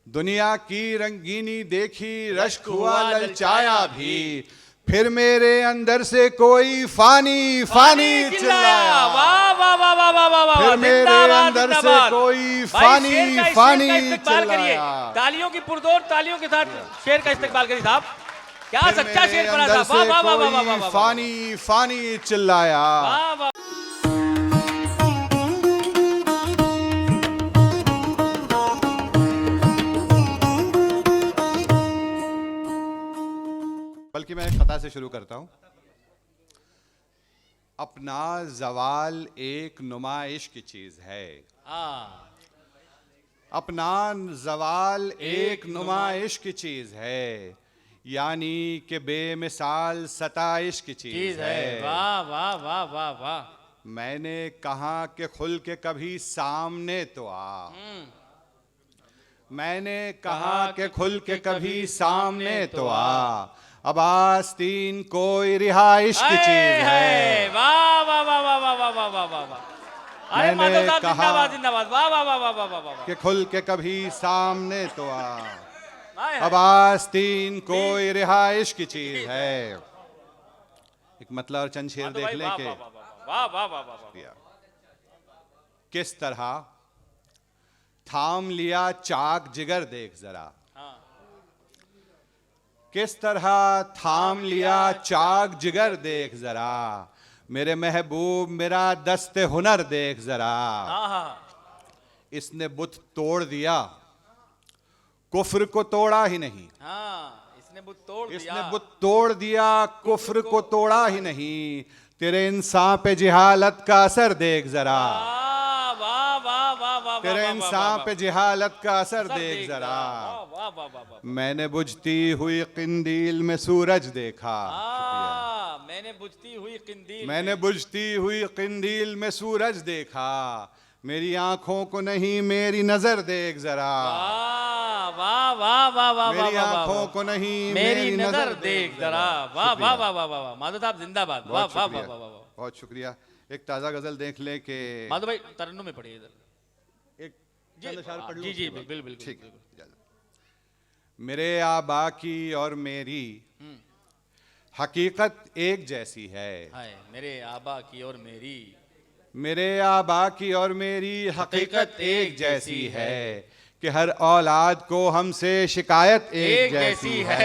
दुनिया की रंगीनी देखी रश्क हुआ ललचाया भी, फिर मेरे अंदर से कोई फानी फानी चिल्लाया। वाह वाह वाह वाह वाह वाह वाह, फिर मेरे जिंदाबाद, अंदर से जिंदाबाद। कोई भाई, फानी शेर का फानी इस्तेकबाल करिए, चिल्लाया। तालियों की पुरजोर तालियों के साथ शेर का इस्तेकबाल करिए साहब। क्या फिर सच्चा मेरे शेर पढ़ा अंदर साहब, वाह से वाह वाह वाह कोई वाह वाह, फानी फानी चिल्लाया। वाह वाह। बल्कि मैं एक खता से शुरू करता हूं। अपना जवाल एक नुमाइश की चीज है, अपना जवाल एक नुमाइश की चीज है, यानी कि बेमिसाल सताइश की चीज है। वाह वाह वाह वाह वाह। मैंने कहा कि खुल के कभी सामने तो आ, मैंने कहा कि खुल के कभी सामने तो आ, अब आस्तीन कोई रिहाइश की चीज है। वाह वाह वाह वाह वाह वाह वाह वाह वाह वाह। अरे मैंने माधव साहब, कहा जिंदाबाद जिंदाबाद, वाह वाह वाह वाह वाह वाह वाह। कि खुल के कभी सामने तो आ, हाय, हाय। अब आस्तीन कोई रिहाइश की चीज है। एक मतलब और चंद शेर माधव देख भाई, लें वाह कि वाह वाह वाह वाह वाह वाह वाह। किस तरह थाम लिया चाक जिगर देख जरा, किस तरह थाम लिया चाक जिगर देख जरा, मेरे महबूब मेरा दस्ते हुनर देख जरा। इसने बुत तोड़ दिया, कुफ्र को तोड़ा ही नहीं। इसने बुत तोड़ दिया, इसने बुत तोड़ दिया, कुफ्र को तोड़ा ही नहीं, तेरे इंसान पे जिहालत का असर देख जरा। वाह वाह वाह वाह। तेरे इंसान पे जिहालत का असर देख जरा। मैंने बुझती हुई किंदील में सूरज देखा। मैंने बुझती हुई किंदील, मैंने बुझती हुई किंदील में सूरज देखा, मेरी आंखों को नहीं मेरी नजर देख जरा। वाह वाह वाह वाह। मेरी आंखों को नहीं मेरी नजर देख जरा। वाह वाह वाह वाह वाह। माधव साहब जिंदाबाद, वाह वाह वाह वाह वाह। बहुत शुक्रिया। एक ताजा गजल देख ले के माधव भाई तरन्नुम में पढ़िए इधर। एक चंद अशआर पढ़ लूं? जी जी बिल्कुल बिल्कुल। ठीक है। मेरे आबा की और मेरी हकीकत एक जैसी है। मेरे आबा की और मेरी, मेरे आबा की और मेरी हकीकत एक जैसी है, कि हर औलाद को हमसे शिकायत एक जैसी है।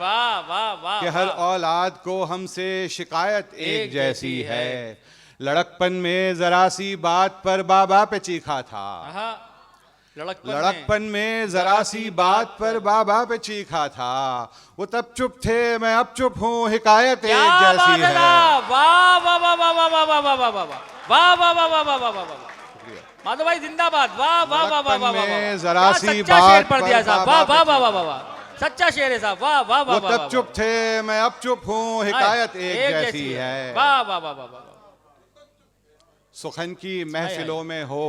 वाह वाह वाह। कि हर औलाद को हमसे शिकायत एक जैसी है। लड़कपन में जरा सी बात पर बाबा पे चीखा था, लड़कपन में जरा सी बात पर बाबा पे चीखा था, वो तब चुप थे मैं अब चुप हूँ, हिकायत एक जैसी है। वाह वाह वाह वाह वाह वाह वाह वाह वाह वाह वाह वाह वाह वाह वाह वाह वाह। माधव भाई जिंदाबाद, वाह वाह वाह वाह वाह वाह। जरा सी बात बात पढ़ दिया साहब, वाह वाह वाह वाह वाह वाह। सच्चा शेर है साहब, वाह वाह वाह। वो तब चुप थे मैं अब चुप हूँ, हिकायत एक जैसी है। वाह वाह वाह वाह। सुखन की महफिलों में हो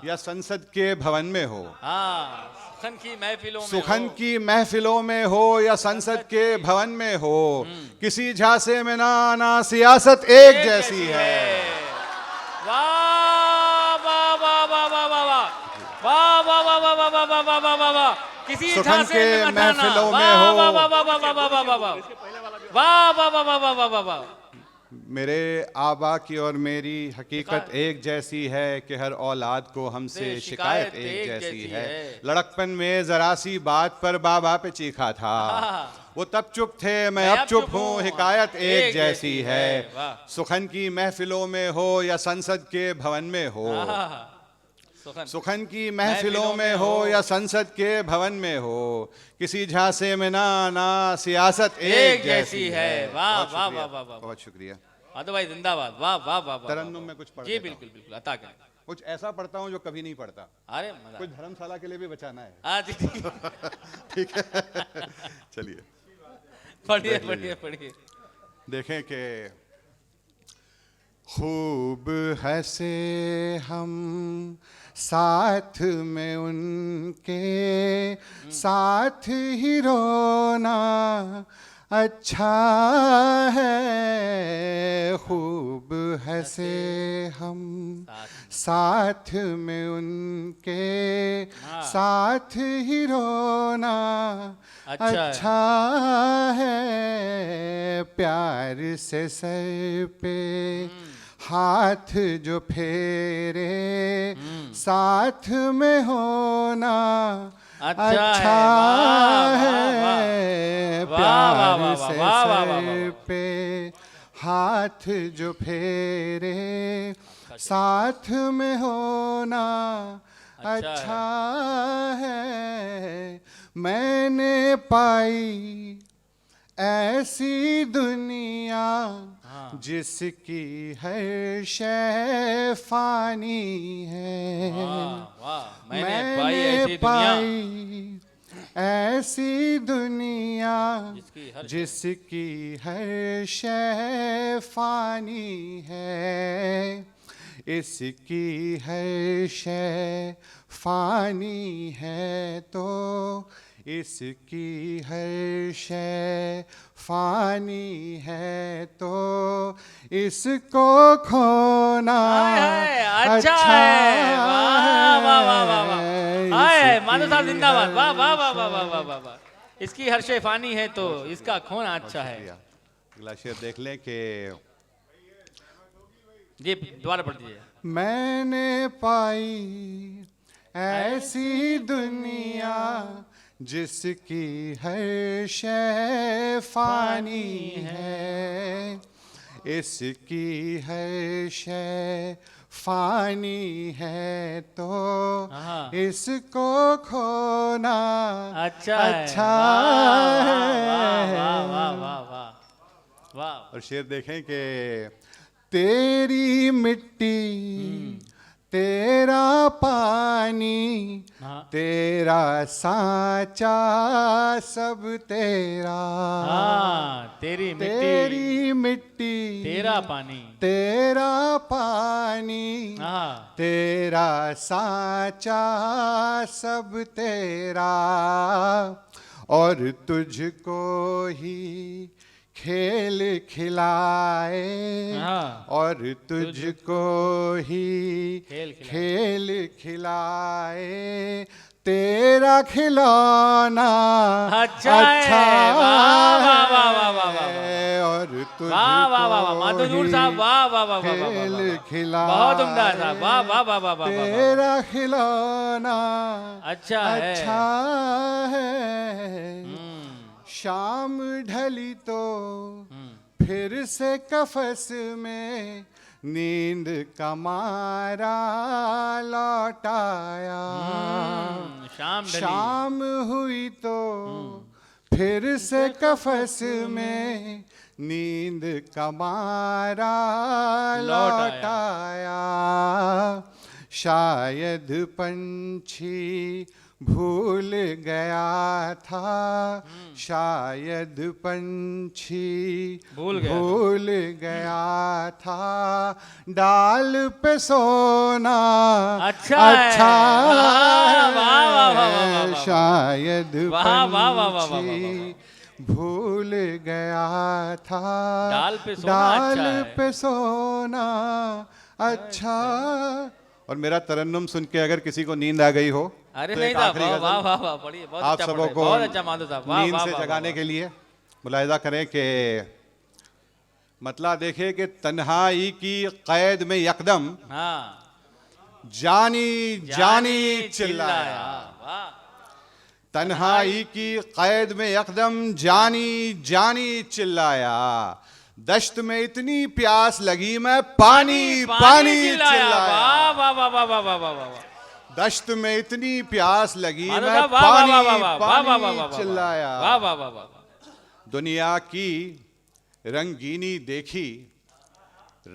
या संसद के भवन में हो, सुखन की महफिलों में, सुखन की महफिलों में हो या संसद के भवन में हो, किसी झांसे में ना आना, सियासत एक जैसी है। वाह वाह वाह वाह वाह वाह वाह वाह वाह वाह वाह वाह वाह वाह वाह वाह वाह। किसी सुखन के महफिलों में हो, वाह वाह वाह वाह वाह वाह वाह वाह वाह वाह वाह वाह वाह वाह। मेरे आबा की और मेरी हकीकत एक जैसी है, कि हर औलाद को हमसे शिकायत एक जैसी है। लड़कपन में जरा सी बात पर बाबा पे चीखा था, वो तब चुप थे मैं अब चुप हूँ, हिकायत एक जैसी है। सुखन की महफिलों में हो या संसद के भवन में हो, सुखन की महफिलों में हो या संसद के भवन में हो, किसी झांसे में ना आना, सियासत एक जैसी है। वाह वाह वाह वाह। बहुत शुक्रिया माधव भाई जिंदाबाद, वाह वाह वाह। तरन्नुम में कुछ पढ़ जी बिल्कुल बिल्कुल, अता करें। कुछ ऐसा पढ़ता हूँ जो कभी नहीं पढ़ता। अरे कुछ धर्मशाला के लिए भी बचाना है। ठीक है, चलिए पढ़िए पढ़िए पढ़िए। देखें कि खूब हंसे हम साथ में उनके, साथ ही रोना अच्छा है खूब हंसे हम साथ में उनके साथ ही रोना। अच्छा है प्यार से सर पे हाथ जो फेरे साथ में होना। अच्छा है प्यार से सर पे हाथ जो फेरे साथ में होना। अच्छा है मैंने पाई ऐसी दुनिया जिसकी हर शय फानी है। मैंने पाई ऐसी दुनिया जिसकी हर शय फानी है। इसकी हर शय फानी है तो इसकी हर शय फानी है तो इसको खोना अच्छा है। माधव साहब जिंदाबाद। वाह वाह वाह वाह वाह वाह वाह वाह। इसकी हर शय फानी है तो इसका खोना अच्छा है। अगला शेर देख लें कि जी दोबारा पढ़ दीजिए। मैंने पाई ऐसी दुनिया जिसकी हर शय फानी है। इसकी हर शय फानी है तो इसको खोना अच्छा है। और शेर देखें कि तेरी मिट्टी तेरा पानी तेरा सांचा सब तेरा। तेरी मिट्टी तेरा पानी तेरा पानी तेरा सांचा सब तेरा। और तुझको ही खेल खिलाए और तुझको ही खेल खिलाए तेरा खिलौना अच्छा है। और तुझको खेल खिलाए बहुत उम्दा साहब। वाह वाह वाह वाह वाह। तेरा खिलौना अच्छा है। शाम ढली तो फिर से कफस में नींद का मारा लौट आया। शाम हुई तो फिर से कफस में नींद का मारा लौट आया। शायद पंछी भूल गया था। शायद पंछी भूल गया था डाल पे सोना अच्छा है। शायद पंछी भूल गया था डाल पे सोना अच्छा। और मेरा तरन्नुम सुन के अगर किसी को नींद आ गई हो अरे तो नहीं साहब वाह वाह वाह पढ़िए। आप सबों को बहुत अच्छा माधव साहब नींद से जगाने के लिए मुलाहिजा करें कि मतलब देखे कि तन्हाई की कैद में यकदम जानी जानी चिल्लाया। तन्हाई की कैद में यकदम जानी जानी चिल्लाया। दश्त में इतनी प्यास लगी मैं पानी पानी चिल्लाया। दश्त में इतनी प्यास लगी मैं पानी चिल्लाया। दुनिया की रंगीनी देखी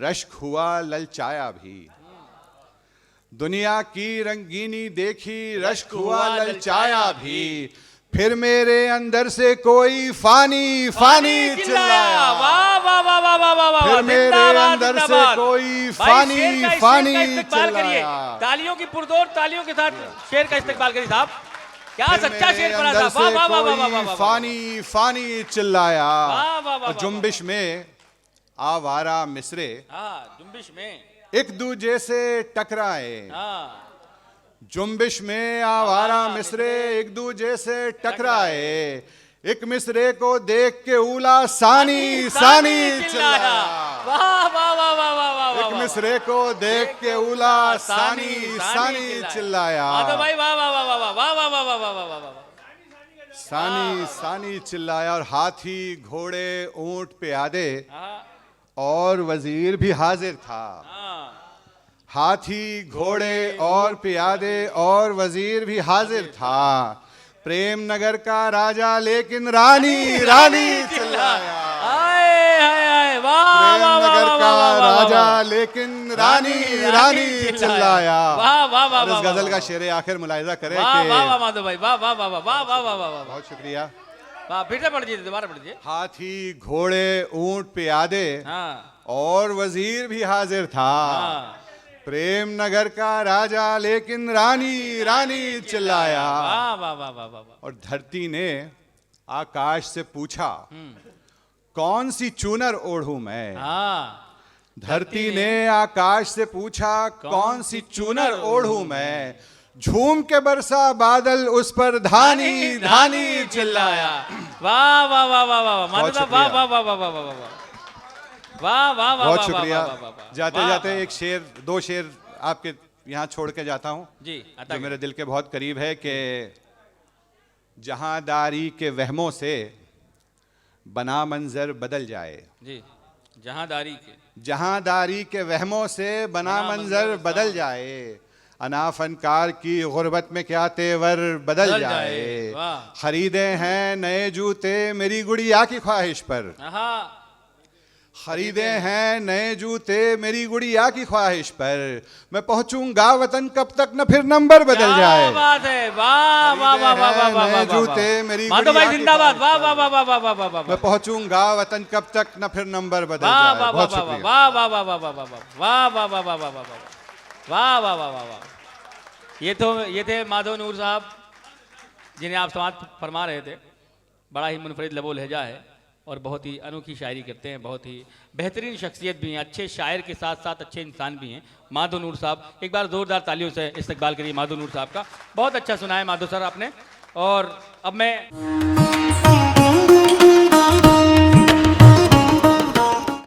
रश्क हुआ ललचाया भी। दुनिया की रंगीनी देखी रश्क हुआ ललचाया भी। फिर मेरे अंदर से कोई फानी फानी चिल्लाया। फिर मेरे अंदर से कोई फानी फानी चिल्लाया। तालियों की पुरजोर तालियों के साथ शेर का इस्तेमाल करिए साहब। क्या फिर सच्चा मेरे शेर पढ़ा अंदर था, से वाह वाह वाह वाह वाह कोई वाह। फानी फानी चिल्लाया। वाह, वाह, वाह, और जुम्बिश में आवारा मिसरे हाँ जुम्बिश में, एक दूजे से टकराए। हाँ जुम्बिश में आवारा मिसरे एक दूजे से टकराए। एक मिसरे को देख के उला सानी सानी चिल्लाया। वाह वाह वाह वाह वाह वाह। एक मिसरे को देख के उला सानी सानी चिल्लाया। माधव भाई वाह वाह वाह वाह वाह वाह वाह वाह वाह वाह वाह वाह। सानी सानी चिल्लाया। और हाथी घोड़े ऊंट प्यादे हाँ और वजीर भी हाजिर था। हाँ हाथी घोड़े और प्यादे और वजीर भी हाजिर था। प्रेम नगर का राजा लेकिन रानी रानी चिल्लाया। आए हाय हाय वाह प्रेम वाह वाह नगर वाह का वाह वाह राजा वाह। लेकिन रानी रानी चिल्लाया। वाह वाह वाह और इस वाह गजल का वाह। शेर आखिर मुलाहिजा करें वाह कि वाह वाह माधव भाई वाह वाह वाह वाह वाह वाह वाह वाह वाह। बहुत शुक्रिया। वाह फिर से पढ़ दीजिए, दोबारा पढ़ दीजिए। हाथी घोड़े ऊंट प्यादे हाँ और वजीर भी हाजिर था। हाँ प्रेम नगर का राजा लेकिन रानी रानी चिल्लाया। वाह वाह वाह वाह वाह वाह। और धरती ने आकाश से पूछा कौन सी चूनर ओढ़ूं मैं। हाँ धरती ने आकाश से पूछा कौन सी चूनर ओढ़ूं मैं। झूम के बरसा बादल उस पर धानी धानी चिल्लाया। वाह वाह वाह वाह वाह बहुत माधव वाह शुक्रिया। वाह वाह वाह वाह वाह वाह वाह वाह वाह बहुत वाह, शुक्रिया। वाह, वाह, वाह, वाह, जाते वाह, जाते वाह। एक शेर दो शेर आपके यहाँ छोड़ के जाता हूँ जी अता जो मेरे दिल के बहुत करीब है कि जहांदारी के वहमों से बना मंजर बदल जाए। जी जहांदारी के जहांदारी के वहमों से बना मंजर बदल जाए। अना फनकार की गुर्बत में क्या तेवर बदल बदल जाए। जाए। वाह। खरीदे हैं नए जूते मेरी गुड़िया की ख्वाहिश पर। हाँ खरीदे हैं नए जूते मेरी गुड़िया की ख्वाहिश पर। मैं पहुंचूंगा वतन कब तक न फिर नंबर बदल क्या जाए। बात है, वाह वाह वाह वाह वाह वाह नए वाह जूते मेरी माधव गुड़िया भाई की जिंदाबाद, ख्वाहिश वाह पर। वाह वाह वाह वाह वाह वाह मैं वाह पहुंचूंगा वतन कब तक न फिर नंबर बदल वाह जाए। वाह बहुत वाह शुक्रिया। वाह वाह वाह वाह वाह वाह वाह वाह वाह वाह वाह वाह वाह वाह वाह वाह वाह। ये थे माधव नूर साहब जिन्हें आप समाप्त फरमा रहे थे। बड़ा ही मुनफरिद लबो लहजा है और बहुत ही अनोखी शायरी करते हैं, बहुत ही बेहतरीन शख्सियत भी हैं, अच्छे शायर के साथ साथ अच्छे इंसान भी हैं माधव नूर साहब। एक बार जोरदार तालियों से इस्तकबाल करिए माधव नूर साहब का। बहुत अच्छा सुना है माधव सर आपने। और अब मैं